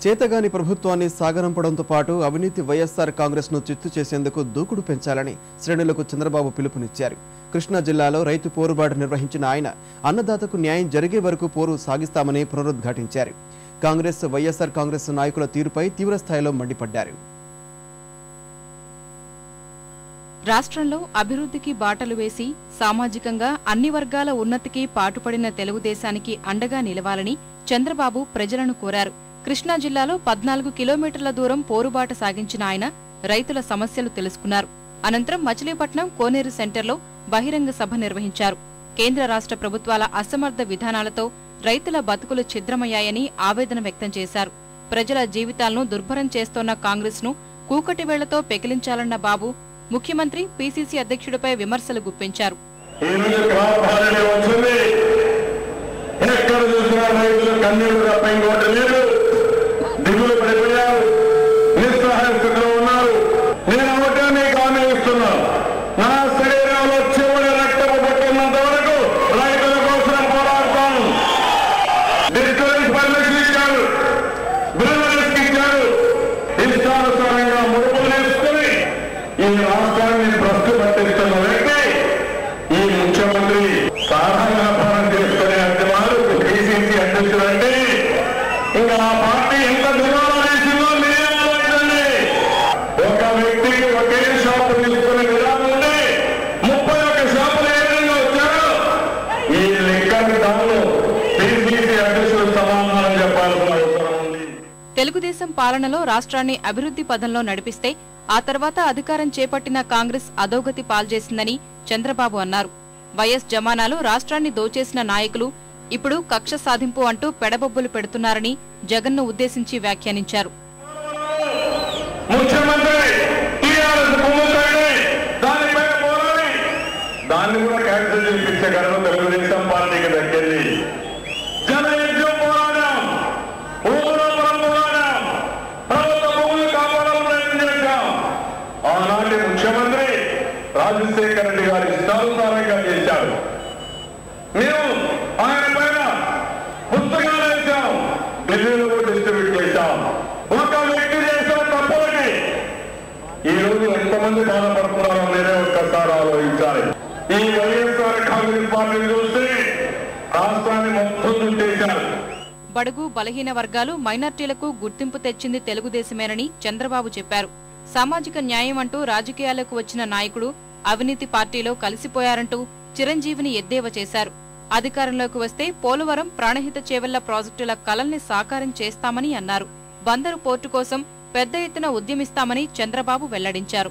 చేతగాని ప్రభుత్వాన్ని సాగనంపడంతో పాటు అవినీతి వైఎస్ఆర్ కాంగ్రెస్ ను చిత్తు చేసేందుకు దూకుడు పెంచాలని శ్రేణులకు చంద్రబాబు పిలుపునిచ్చారు. కృష్ణా జిల్లాలో రైతు పోరుబాటు నిర్వహించిన ఆయన అన్నదాతకు న్యాయం జరిగే వరకు పోరు సాగిస్తామని పునరుద్ఘాటించారు. కాంగ్రెస్ వైఎస్ఆర్ కాంగ్రెస్ నాయకుల తీరుపై తీవ్రస్థాయిలో మండిపడ్డారు. రాష్ట్రంలో అభివృద్ధికి బాటలు వేసి సామాజికంగా అన్ని వర్గాల ఉన్నతికి పాటుపడిన తెలుగుదేశానికి అండగా నిలవాలని చంద్రబాబు ప్రజలను కోరారు. కృష్ణా జిల్లాలో 14 కిలోమీటర్ల దూరం పోరుబాట సాగించిన ఆయన రైతుల సమస్యలు తెలుసుకున్నారు. అనంతరం మచిలీపట్నం కోనేరు సెంటర్లో బహిరంగ సభ నిర్వహించారు. కేంద్ర రాష్ట్ర ప్రభుత్వాల అసమర్థ విధానాలతో రైతుల బతుకులు ఛిద్రమయ్యాయని ఆవేదన వ్యక్తం చేశారు. ప్రజల జీవితాలను దుర్భరం చేస్తోన్న కాంగ్రెస్ ను కూకటి వేళ్లతో పెకిలించాలన్న బాబు ముఖ్యమంత్రి పీసీసీ అధ్యక్షుడిపై విమర్శలు గుప్పించారు. ఈ రాష్ట్రాన్ని భ్రష్టు పట్టిస్తున్న వ్యక్తి ఈ ముఖ్యమంత్రి సాధారణ చేసుకునే అధ్యమాలు పీసీసీ అధ్యక్షుడు అంటే ఇంకా ఆ పార్టీ ఎంత దివాలా వేసిందో మీరే ఆలోచించండి. ఒక వ్యక్తికి ఒకే షాపు తీసుకునే విధానం ఉంటే 31 షాపులు ఏ విధంగా వచ్చారో ఈ లెక్కకి దానిలో పీసీసీ అధ్యక్షుడు సమాధానం చెప్పాల్సిన అవసరం ఉంది. తెలుగుదేశం పాలనలో రాష్ట్రాన్ని అభివృద్ధి పదంలో నడిపిస్తే ఆ తర్వాత అధికారం చేపట్టిన కాంగ్రెస్ అధోగతి పాల్చేసిందని చంద్రబాబు అన్నారు. వైఎస్ జమానాలు రాష్ట్రాన్ని దోచేసిన నాయకులు ఇప్పుడు కక్ష సాధింపు అంటూ పెడబొబ్బులు పెడుతున్నారని జగన్ను ఉద్దేశించి వ్యాఖ్యానించారు. ముఖ్యమంత్రి రాజశేఖర రెడ్డి గారి ఇష్టానుసారంగా చేశారు. మేము ఆయన పైన పుస్తకాలు వేశాం, ఢిల్లీలో డిస్ట్రిబ్యూట్ చేశాం. ఒక వ్యక్తి చేసిన తప్పులకి ఈ రోజు ఎంతమంది బాధపడుతున్నారో మీరే ఒక్కసారి ఆలోచించాలి. ఈ వైఎస్ఆర్ కాంగ్రెస్ పార్టీని చూస్తే రాష్ట్రాన్ని మొత్తం చుట్టేశారు. బడుగు బలహీన వర్గాలు మైనార్టీలకు గుర్తింపు తెచ్చింది తెలుగుదేశమేనని చంద్రబాబు చెప్పారు. సామాజిక న్యాయం అంటూ రాజకీయాలకు వచ్చిన నాయకుడు అవినీతి పార్టీలో కలిసిపోయారంటూ చిరంజీవిని ఎద్దేవా చేశారు. అధికారంలోకి వస్తే పోలవరం, ప్రాణహిత చేవెళ్ల ప్రాజెక్టుల కలల్ని సాకారం చేస్తామని అన్నారు. బందరు పోర్టు కోసం పెద్ద ఎత్తున ఉద్యమిస్తామని చంద్రబాబు వెల్లడించారు.